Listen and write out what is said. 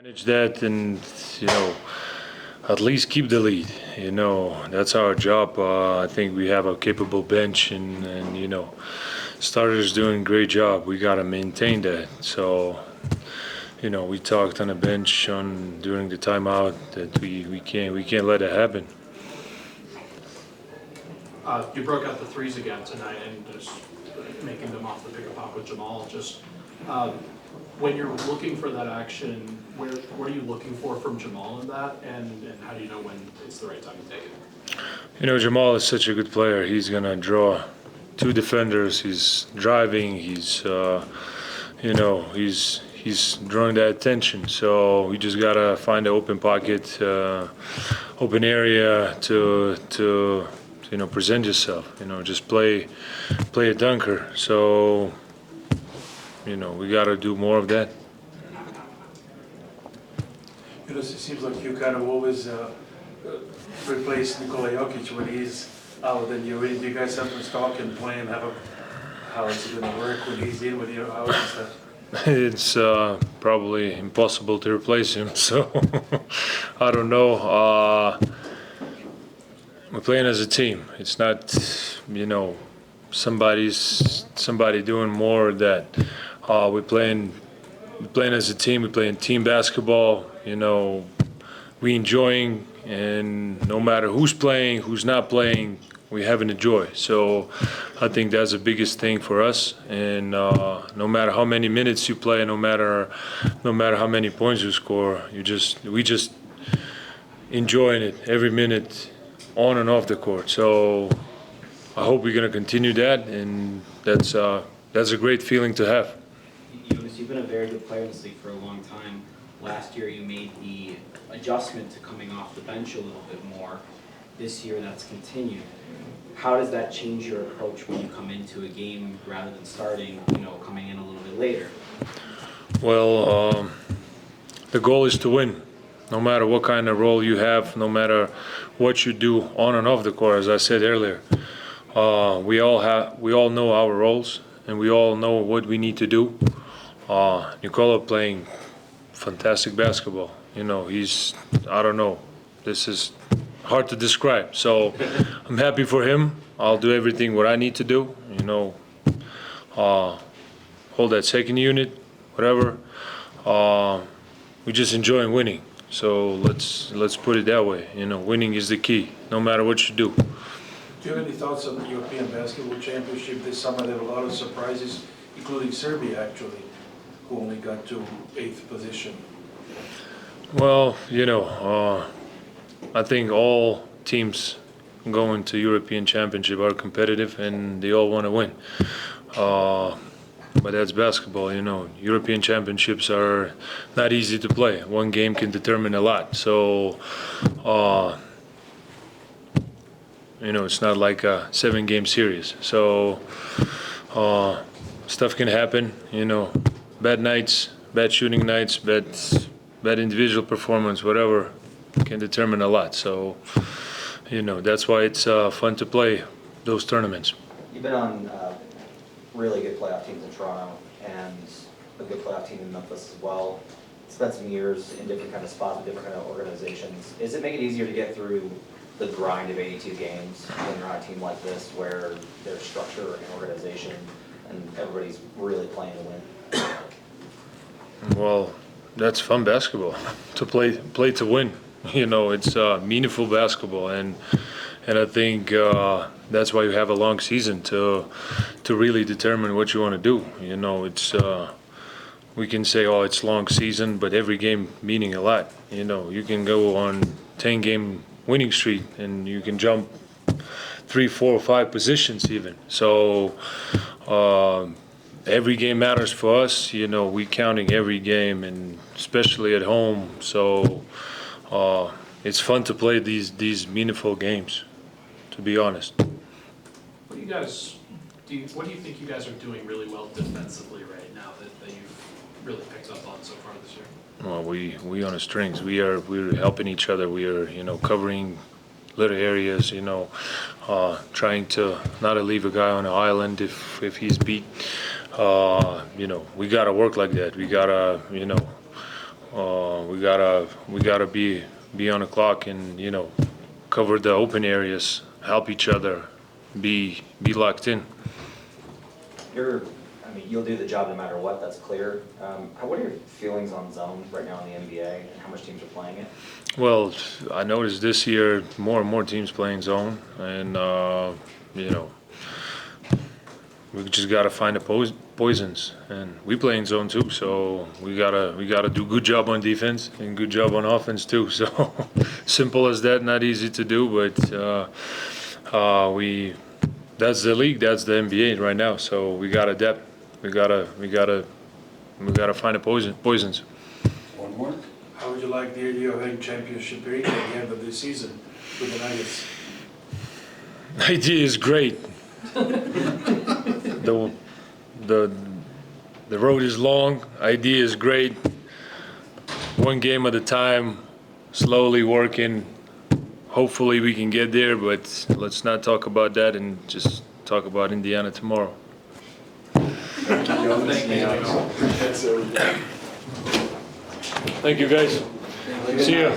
Manage that and, at least keep the lead. That's our job. I think we have a capable bench and starters doing a great job. We got to maintain that. So, we talked on the bench during the timeout that we can't let it happen. You broke out the threes again tonight and just making them off the pick and pop with Jamal. Just when you're looking for that action, what are you looking for from Jamal in that, and how do you know when it's the right time to take it? Jamal is such a good player. He's gonna draw two defenders. He's driving. He's he's drawing that attention. So we just gotta find an open pocket, open area to present yourself. Just play a dunker. So we gotta do more of that. It seems like you kind of always replace Nikola Jokic when he's out, and do you guys have to talk and plan how it's going to work when he's in, when you're out and stuff? It's probably impossible to replace him, so I don't know. We're playing as a team. It's not, somebody doing more of that. We're playing as a team. We're playing team basketball. We enjoying, and no matter who's playing, who's not playing, we having a joy. So I think that's the biggest thing for us. And no matter how many minutes you play, no matter how many points you score, we just enjoying it every minute, on and off the court. So I hope we're gonna continue that, and that's a great feeling to have. Jonas, you've been a very good player in this league for a long time. Last year you made the adjustment to coming off the bench a little bit more. This year that's continued. How does that change your approach when you come into a game rather than starting, coming in a little bit later? Well, the goal is to win. No matter what kind of role you have, no matter what you do on and off the court, as I said earlier, we all know our roles and we all know what we need to do. Nikola playing fantastic basketball. I don't know. This is hard to describe. So I'm happy for him. I'll do everything what I need to do. Hold that second unit, whatever. We just enjoying winning. So let's put it that way. Winning is the key, no matter what you do. Do you have any thoughts on the European Basketball Championship this summer? There were a lot of surprises, including Serbia, actually, who only got to 8th position. Well, I think all teams going to European Championship are competitive and they all want to win. But that's basketball, European Championships are not easy to play. One game can determine a lot. So, it's not like a 7-game series. So, stuff can happen, bad nights, bad shooting nights, bad individual performance, whatever, can determine a lot. So, that's why it's fun to play those tournaments. You've been on really good playoff teams in Toronto and a good playoff team in Memphis as well. Spent some years in different kind of spots with different kind of organizations. Does it make it easier to get through the grind of 82 games when you're on a team like this where there's structure and organization and everybody's really playing to win? Well, that's fun basketball to play to win. It's meaningful basketball, and I think that's why you have a long season to really determine what you want to do. It's we can say, oh, it's long season, but every game meaning a lot. You can go on 10-game winning streak and you can jump 3, 4, 5 positions even. So every game matters for us. We counting every game, and especially at home. So it's fun to play these meaningful games, to be honest. What do you think you guys are doing really well defensively right now that you've really picked up on so far this year? Well, we on the strings. We're helping each other. We are covering little areas. Trying to not leave a guy on an island if he's beat. We gotta work like that. We gotta we gotta be on the clock and, you know, cover the open areas, help each other, be locked in. You'll do the job no matter what, that's clear. What are your feelings on zone right now in the NBA and how much teams are playing it? Well, I noticed this year more and more teams playing zone, and you know, we just gotta find the poisons, and we play in zone too. So we gotta do good job on defense and good job on offense too. So simple as that, not easy to do, but that's the league, that's the NBA right now. So we gotta adapt. We gotta find the poisons. One more? How would you like the idea of having championship ring at the end of the season with the Nuggets? Idea is great. The road is long. Idea is great. One game at a time, slowly working. Hopefully we can get there, but let's not talk about that and just talk about Indiana tomorrow. Thank you, guys. See ya.